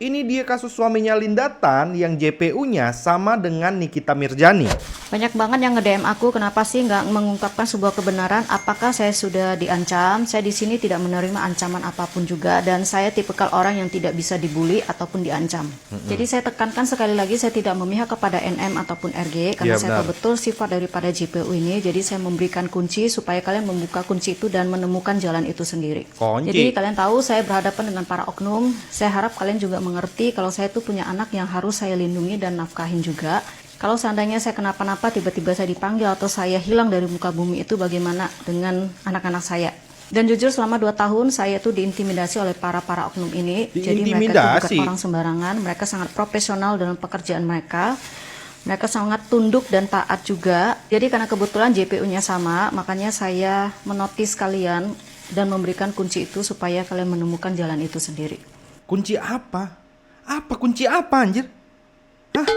Ini dia kasus suaminya Linda Tan yang JPU-nya sama dengan Nikita Mirzani. Banyak banget yang nge-DM aku, kenapa sih nggak mengungkapkan sebuah kebenaran? Apakah saya sudah diancam? Saya di sini tidak menerima ancaman apapun juga, dan saya tipikal orang yang tidak bisa dibully ataupun diancam. Jadi saya tekankan sekali lagi, saya tidak memihak kepada NM ataupun RG, karena Iya, saya benar. tahu betul sifat daripada JPU ini. Jadi saya memberikan kunci supaya kalian membuka kunci itu dan menemukan jalan itu sendiri. Kunci. Jadi kalian tahu saya berhadapan dengan para oknum. Saya harap kalian juga mengerti kalau saya tuh punya anak yang harus saya lindungi dan nafkahin juga. Kalau seandainya saya kenapa-napa, tiba-tiba saya dipanggil atau saya hilang dari muka bumi, itu bagaimana dengan anak-anak saya? Dan jujur selama 2 tahun saya tuh diintimidasi oleh para oknum ini. Jadi mereka itu bukan orang sembarangan, mereka sangat profesional dalam pekerjaan mereka. Mereka sangat tunduk dan taat juga. Jadi karena kebetulan JPU-nya sama, makanya saya menotis kalian dan memberikan kunci itu supaya kalian menemukan jalan itu sendiri. Kunci apa? Apa kunci apa anjir? Hah?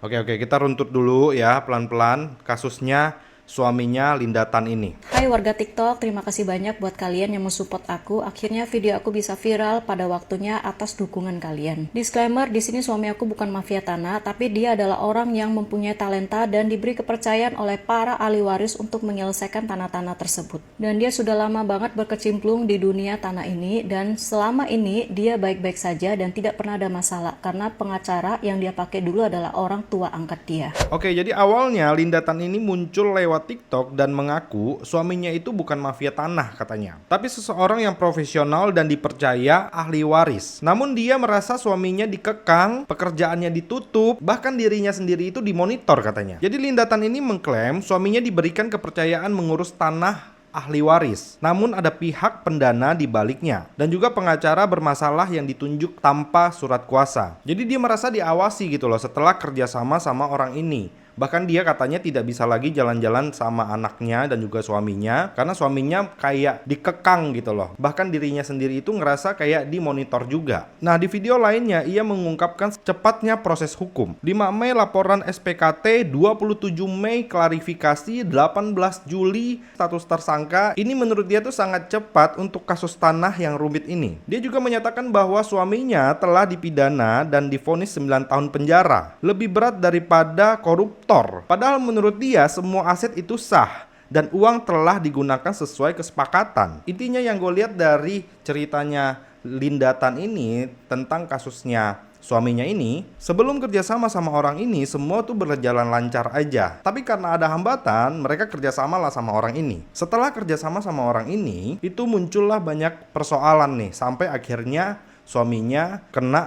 Oke, kita runtut dulu ya pelan-pelan kasusnya suaminya Linda Tan ini. Hai warga TikTok, terima kasih banyak buat kalian yang mensupport aku. Akhirnya video aku bisa viral pada waktunya atas dukungan kalian. Disclaimer, di sini suami aku bukan mafia tanah, tapi dia adalah orang yang mempunyai talenta dan diberi kepercayaan oleh para ahli waris untuk menyelesaikan tanah-tanah tersebut. Dan dia sudah lama banget berkecimpung di dunia tanah ini, dan selama ini dia baik-baik saja dan tidak pernah ada masalah karena pengacara yang dia pakai dulu adalah orang tua angkat dia. Oke, jadi awalnya Linda Tan ini muncul lewat TikTok dan mengaku suaminya itu bukan mafia tanah katanya, tapi seseorang yang profesional dan dipercaya ahli waris. Namun dia merasa suaminya dikekang, pekerjaannya ditutup, bahkan dirinya sendiri itu dimonitor katanya. Jadi Linda Tan ini mengklaim suaminya diberikan kepercayaan mengurus tanah ahli waris. Namun ada pihak pendana di baliknya dan juga pengacara bermasalah yang ditunjuk tanpa surat kuasa. Jadi dia merasa diawasi gitu loh setelah kerjasama sama orang ini. Bahkan dia katanya tidak bisa lagi jalan-jalan sama anaknya dan juga suaminya karena suaminya kayak dikekang gitu loh. Bahkan dirinya sendiri itu ngerasa kayak dimonitor juga. Nah, di video lainnya ia mengungkapkan cepatnya proses hukum. 5 Mei laporan SPKT, 27 Mei klarifikasi, 18 Juli status tersangka. Ini menurut dia tuh sangat cepat untuk kasus tanah yang rumit ini. Dia juga menyatakan bahwa suaminya telah dipidana dan divonis 9 tahun penjara. Lebih berat daripada koruptor. Padahal menurut dia semua aset itu sah dan uang telah digunakan sesuai kesepakatan. Intinya yang gue lihat dari ceritanya Linda Tan ini tentang kasusnya suaminya ini, sebelum kerjasama sama orang ini semua tuh berjalan lancar aja. Tapi karena ada hambatan, mereka kerjasama lah sama orang ini. Setelah kerjasama sama orang ini, itu muncullah banyak persoalan nih, sampai akhirnya suaminya kena